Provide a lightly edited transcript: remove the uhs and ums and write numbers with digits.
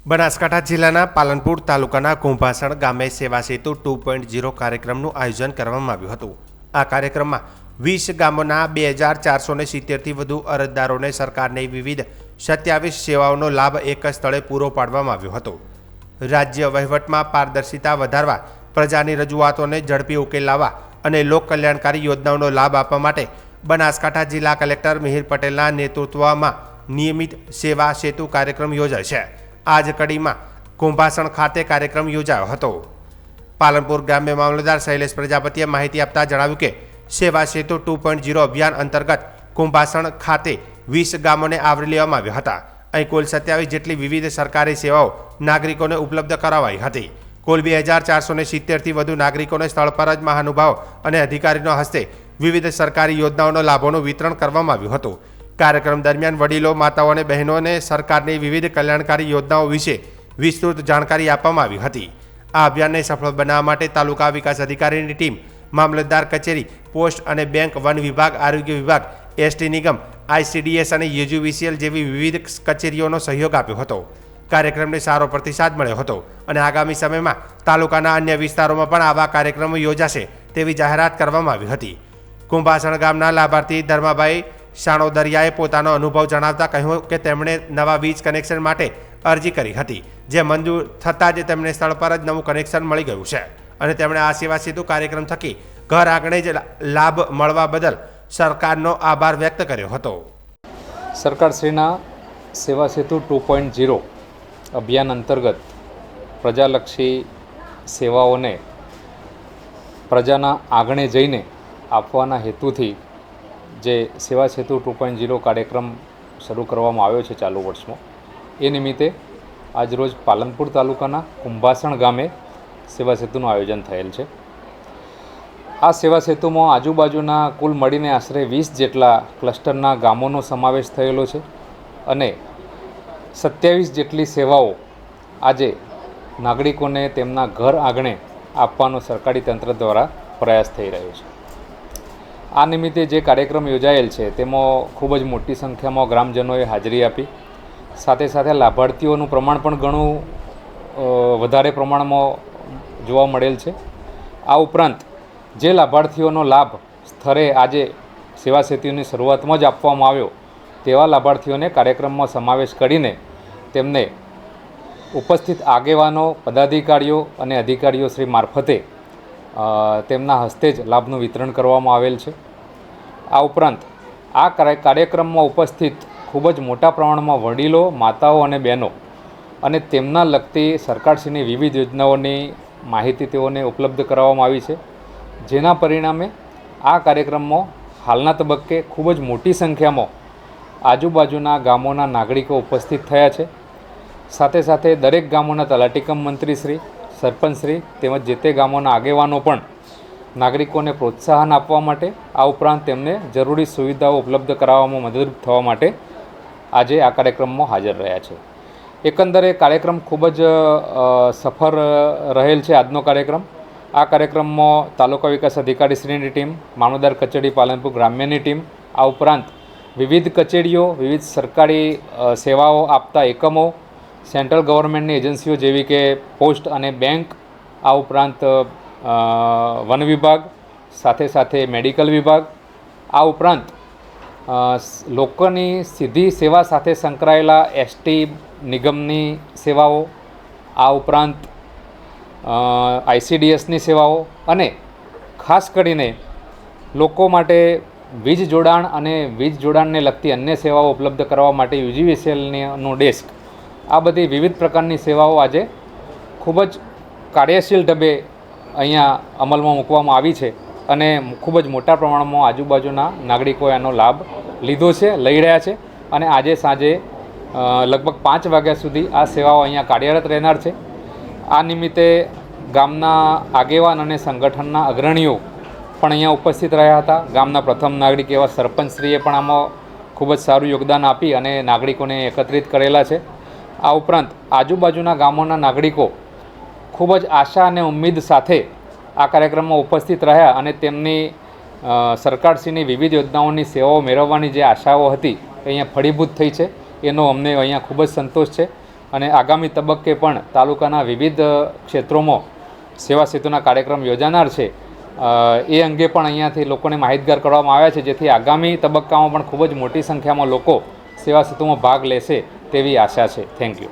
બનાસકાંઠા જિલ્લાના પાલનપુર તાલુકાના કુંભાસણ ગામે સેવા સેતુ 2.0 કાર્યક્રમનું આયોજન કરવામાં આવ્યું હતું। આ કાર્યક્રમમાં 20 ગામોના 2470થી વધુ અરજદારોને સરકારની વિવિધ 27 સેવાઓનો લાભ એક સ્થળે પૂરો પાડવામાં આવ્યો હતો। રાજ્ય વહીવટમાં પારદર્શિતા વધારવા, પ્રજાની રજૂઆતોને ઝડપી ઉકેલ લાવવા અને લોક કલ્યાણકારી યોજનાઓનો લાભ આપવા માટે બનાસકાંઠા જિલ્લા કલેક્ટર મિહિર પટેલના નેતૃત્વમાં નિયમિત સેવા સેતુ કાર્યક્રમ યોજાય છે। आज कड़ी में कुंभासण खाते कार्यक्रम योजायो हतो। पालनपुर ग्राम्य मामलतदार शैलेष प्रजापतिए माहिती आपता जणाव्युं के सेवा सेतु 2.0 अभियान अंतर्गत कुंभासण खाते 20 गामोने आवरी लेवामां आव्या हता। अहीं कुल 27 जेटली विविध सरकारी सेवाओं नागरिकोने उपलब्ध करावाई हती। कुल 2470 थी वधु नागरिकोने स्थल पर ज महानुभाव अने अधिकारीओना हस्ते विविध सरकारी योजनाओं लाभोनुं वितरण करवामां आव्युं हतुं। कार्यक्रम दरमियान वडीलो, माताओं और बहनों ने सरकार की विविध कल्याणकारी योजनाओं विषे विस्तृत जानकारी आपवामां आवी हती। आ अभियान ने सफल बनाववा माटे तालुका विकास अधिकारी की टीम, मामलतदार कचेरी, पोस्ट और बैंक, वन विभाग, आरोग्य विभाग, एसटी निगम, ICDS और UGVCL जेवी विविध कचेरीओनो सहयोग आप्यो हतो। कार्यक्रम ने सारो प्रतिसाद मळ्यो हतो अने आगामी समय में तालुकाना अन्य विस्तारों में पण आवा कार्यक्रमों योजाशे तेवी जाहेरात करवामां आवी हती। कुंभासण गामना लाभार्थी धर्माभाई शाणोदरियाए पोतानो अनुभव जणावता कह्युं के तेमणे नवा वीज कनेक्शन माटे अरजी करी हती, जे मंजूर थतां ज तेमणे स्थळ पर ज नवुं कनेक्शन मळी गयुं छे अने तेमणे आ सेवा सेतु कार्यक्रम थकी घर आंगणे ज लाभ मळवा बदल सरकारनो आभार व्यक्त कर्यो हतो। सरकारश्रीना सेवा सेतु 2.0 अभियान अंतर्गत प्रजालक्षी सेवाओने प्रजाना आंगणे जईने आपवाना हेतुथी जे सेवा सेतु 2.0 कार्यक्रम शुरू करवामां आव्यो छे चालू वर्षमां। ए निमित्ते आजरोज पालनपुर तालुकाना कुंभासण गामे सेवा सेतुनुं आयोजन थयेल छे। आ सेवा सेतुमां आजुबाजुना कुल मळीने आशरे 20 जेटला क्लस्टरना गामोनो समावेश थयेलो छे अने 27 जेटली सेवाओ आजे नागरिकोने तेमना घर आंगणे आपवानो सरकारी तंत्र द्वारा प्रयास थई रह्यो छे। आ निमित्ते जे कार्यक्रम योजायेल छे तेमां खूब ज मोटी संख्यामां ग्रामजनोए हाजरी आपी। साथे साथे लाभार्थीओनुं प्रमाण पण घणुं वधारे प्रमाणमां जोवा मळेल छे। आ उपरांत जे लाभार्थीओनो लाभ स्थळे आजे सेवा सेतुनी शरूआतमां ज आपवामां आव्यो तेवा लाभार्थीओने कार्यक्रममां समावेश करीने तेमने उपस्थित आगेवानो, पदाधिकारीओ अने अधिकारीओ श्री मार्फते तेमना हस्ते ज लाभનું વિતરણ કરવામાં આવેલ છે। આ ઉપરાંત આ કાર્યક્રમમાં ઉપસ્થિત ખૂબ જ મોટા પ્રમાણમાં વડીલો, માતાઓ અને બહેનો અને તેમના લગતી સરકારશ્રીની વિવિધ યોજનાઓની માહિતી તેઓને ઉપલબ્ધ કરાવવામાં આવી છે, જેના પરિણામે આ કાર્યક્રમમાં હાલના તબક્કે ખૂબ જ મોટી સંખ્યામાં આજુબાજુના ગામોના નાગરિકો ઉપસ્થિત થયા છે। સાથે સાથે દરેક ગામોના તલાટીકમ મંત્રીશ્રી, सरपंचश्री તેમજ જે તે ગામોના આગેવાનો પણ નાગરિકોને પ્રોત્સાહન આપવા માટે આ ઉપરાંત તેમને જરૂરી સુવિધાઓ ઉપલબ્ધ કરાવવામાં મદદરૂપ થવા માટે આજે આ કાર્યક્રમમાં હાજર રહ્યા છે। એકંદરે કાર્યક્રમ ખૂબ જ સફળ રહેલ છે આજનો કાર્યક્રમ। આ કાર્યક્રમમાં તાલુકા વિકાસ અધિકારીશ્રીની ટીમ, મામલતદાર કચેરી પાલનપુર ગ્રામ્યની ટીમ, આ ઉપરાંત વિવિધ કચેરીઓ, વિવિધ સરકારી સેવાઓ આપતા એકમો, सेंट्रल गवर्नमेंट एजेंसीओ जेवी के पोस्ट और बैंक, आ उपरांत वन विभाग, साथे साथे मेडिकल विभाग, आ उपरांत लोकोनी सीधी सेवा साथे संकळायेला एसटी निगमनी सेवाओं, आ उपरांत ICDSनी सेवाओं अने खास करीने लोको माटे वीज जोडाण अने वीज जोडाणने लगती अन्य सेवाओं उपलब्ध करवा माटे UGVCLनो डेस्क, आ बधी विविध प्रकारनी सेवाओं आज खूब ज कार्यशील ढबे अहींया अमलमां मूकवामां आवी छे अने खूब ज मोटा प्रमाणमां आजुबाजुना नागरिकोए आनो लाभ लीधो छे, लई रह्या छे अने आजे साँजे लगभग 5 वाग्या सुधी आ सेवाओं अहींया कार्यरत रहेनार छे। आ निमित्ते गामना आगेवान अने संगठनना अग्रणीओ पण अहींया उपस्थित रह्या हता। गामना प्रथम नागरिक एवा सरपंचश्रीए पण आमां खूब ज सारुं योगदान आपी अने नागरिकोने एकत्रित करेला छे। आ उपरांत आजुबाजुना गामोना नागरिको खूब ज आशा अने उम्मीद साथे आ कार्यक्रममां उपस्थित रह्या अने तेमनी सरकारश्रीनी विविध योजनाओनी सेवाओ मेळवવાની જે આશાઓ હતી એ અહીંયા ફળીભૂત થઈ છે। એનો અમને અહીંયા ખૂબ જ સંતોષ છે અને આગામી તબક્કે પણ તાલુકાના વિવિધ ક્ષેત્રોમાં સેવા સેતુના કાર્યક્રમ યોજાનાર છે. એ અંગે પણ અહીંયાથી લોકોને માહિતગાર કરવામાં આવ્યા છે, જેથી આગામી તબક્કામાં પણ ખૂબ જ મોટી સંખ્યામાં લોકો સેવા સેતુમાં ભાગ લેશે તેવી આશા છે. Thank you.